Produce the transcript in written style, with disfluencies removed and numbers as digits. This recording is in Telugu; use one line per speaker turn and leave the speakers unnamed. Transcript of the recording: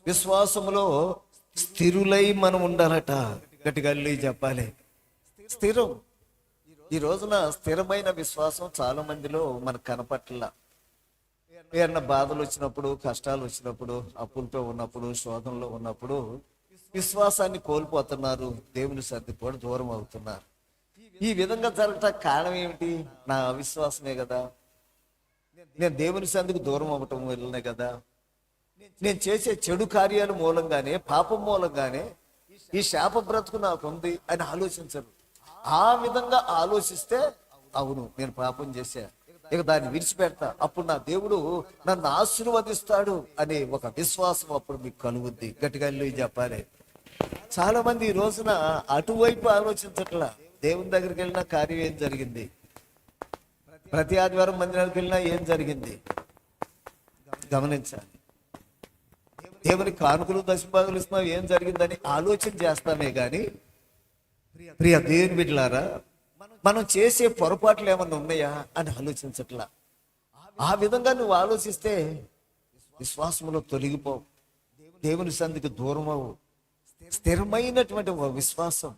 విశ్వాసములో స్థిరులై మనం ఉండాలట. గట్టిగా చెప్పాలి, స్థిరం. ఈ రోజున స్థిరమైన విశ్వాసం చాలా మందిలో మనకు కనపట్ల. ఏమన్నా బాధలు వచ్చినప్పుడు, కష్టాలు వచ్చినప్పుడు, అప్పులతో ఉన్నప్పుడు, శోధనలో ఉన్నప్పుడు విశ్వాసాన్ని కోల్పోతున్నారు, దేవుని సన్నిధి కూడా దూరం అవుతున్నారు. ఈ విధంగా జరగటానికి కారణం ఏమిటి? నా అవిశ్వాసమే కదా. నేను దేవుని సన్నిధికి దూరం అవ్వటం వల్లనే కదా. నేను చేసే చెడు కార్యాల మూలంగానే, పాపం మూలంగానే ఈ శాప బ్రతుకు నాకు ఉంది అని ఆలోచించరు. ఆ విధంగా ఆలోచిస్తే, అవును నేను పాపం చేశా, ఇక దాన్ని విడిచిపెడతా, అప్పుడు నా దేవుడు నన్ను ఆశీర్వదిస్తాడు అనే ఒక విశ్వాసం అప్పుడు మీకు కలుగుద్ది. గట్టిగా చెప్పాలి. చాలా మంది ఈ రోజున అటువైపు ఆలోచించట్లా. దేవుని దగ్గరికి వెళ్ళినా కార్యం ఏం జరిగింది, ప్రతి ఆదివారం మందిరానికి వెళ్ళినా ఏం జరిగింది గమనించాలి. దేవుని కానుకలు దశభాగాలు ఇస్తున్నావు, ఏం జరిగిందని ఆలోచన చేస్తామే కానీ, ప్రియ దేవుని బిడ్డలారా, మనం చేసే పొరపాట్లు ఏమన్నా ఉన్నాయా అని ఆలోచించట్లా. ఆ విధంగా నువ్వు ఆలోచిస్తే విశ్వాసంలో తొలగిపోవు, దేవుని సన్నిధికి దూరం అవు. స్థిరమైనటువంటి ఒక విశ్వాసం